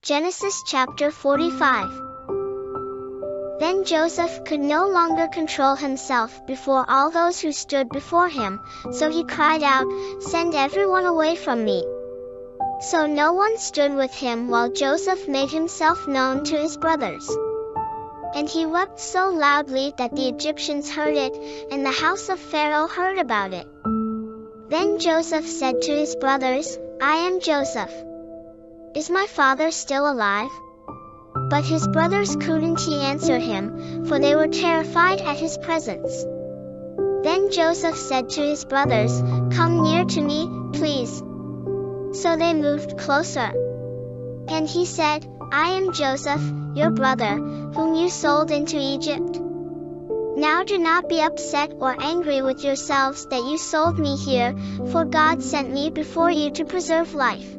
Genesis chapter 45. Then Joseph could no longer control himself before all those who stood before him, so he cried out, "Send everyone away from me." So no one stood with him while Joseph made himself known to his brothers. And he wept so loudly that the Egyptians heard it, and the house of Pharaoh heard about it. Then Joseph said to his brothers, "I am Joseph. Is my father still alive?" But his brothers couldn't answer him, for they were terrified at his presence. Then Joseph said to his brothers, "Come near to me, please." So they moved closer. And he said, "I am Joseph, your brother, whom you sold into Egypt. Now do not be upset or angry with yourselves that you sold me here, for God sent me before you to preserve life.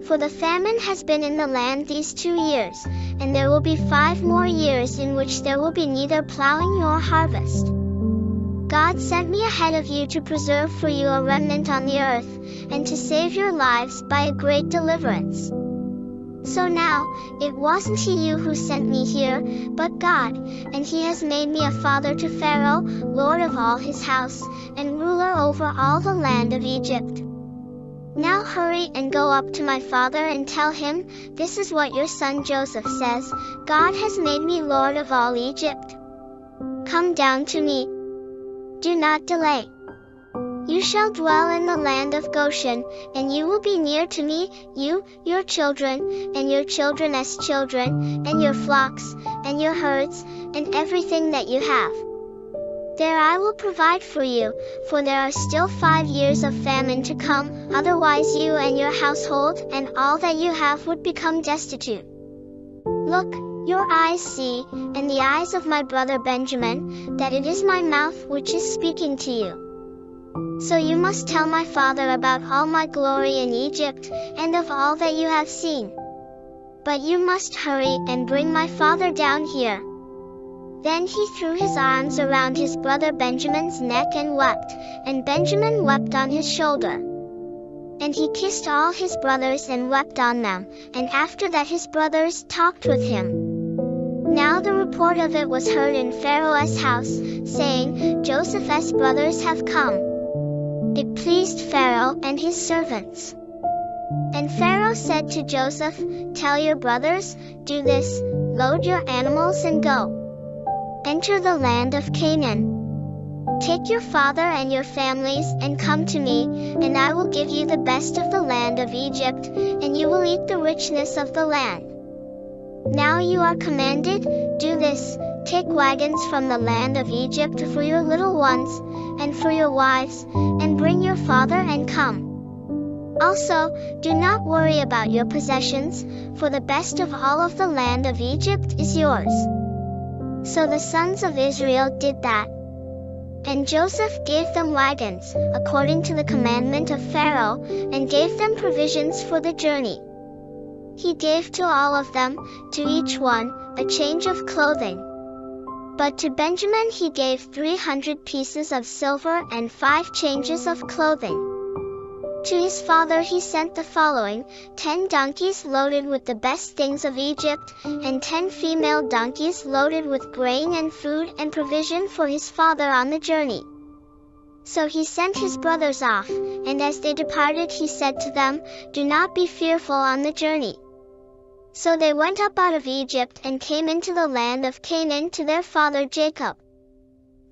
For the famine has been in the land these 2 years, and there will be 5 more years in which there will be neither plowing nor harvest. God sent me ahead of you to preserve for you a remnant on the earth, and to save your lives by a great deliverance. So now, it wasn't you who sent me here, but God, and he has made me a father to Pharaoh, lord of all his house, and ruler over all the land of Egypt. Now hurry and go up to my father and tell him, 'This is what your son Joseph says, God has made me lord of all Egypt. Come down to me. Do not delay. You shall dwell in the land of Goshen, and you will be near to me, you, your children, and your children's children, and your flocks, and your herds, and everything that you have. There I will provide for you, for there are still 5 years of famine to come, otherwise you and your household and all that you have would become destitute. Look, your eyes see, and the eyes of my brother Benjamin, that it is my mouth which is speaking to you. So you must tell my father about all my glory in Egypt, and of all that you have seen. But you must hurry and bring my father down here." Then he threw his arms around his brother Benjamin's neck and wept, and Benjamin wept on his shoulder. And he kissed all his brothers and wept on them, and after that his brothers talked with him. Now the report of it was heard in Pharaoh's house, saying, "Joseph's brothers have come." It pleased Pharaoh and his servants. And Pharaoh said to Joseph, "Tell your brothers, do this, load your animals and go. Enter the land of Canaan. Take your father and your families and come to me, and I will give you the best of the land of Egypt, and you will eat the richness of the land. Now you are commanded, do this, take wagons from the land of Egypt for your little ones, and for your wives, and bring your father and come. Also, do not worry about your possessions, for the best of all of the land of Egypt is yours." So the sons of Israel did that. And Joseph gave them wagons, according to the commandment of Pharaoh, and gave them provisions for the journey. He gave to all of them, to each one, a change of clothing. But to Benjamin he gave 300 pieces of silver and 5 changes of clothing. To his father he sent the following: 10 donkeys loaded with the best things of Egypt, and 10 female donkeys loaded with grain and food and provision for his father on the journey. So he sent his brothers off, and as they departed he said to them, "Do not be fearful on the journey." So they went up out of Egypt and came into the land of Canaan to their father Jacob.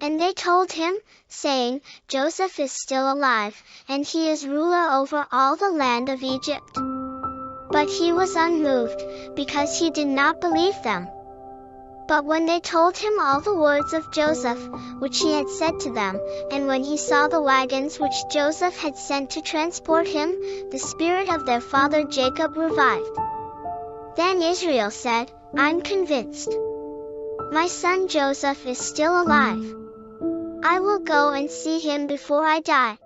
And they told him, saying, "Joseph is still alive, and he is ruler over all the land of Egypt." But he was unmoved, because he did not believe them. But when they told him all the words of Joseph, which he had said to them, and when he saw the wagons which Joseph had sent to transport him, the spirit of their father Jacob revived. Then Israel said, "I'm convinced. My son Joseph is still alive. I will go and see him before I die."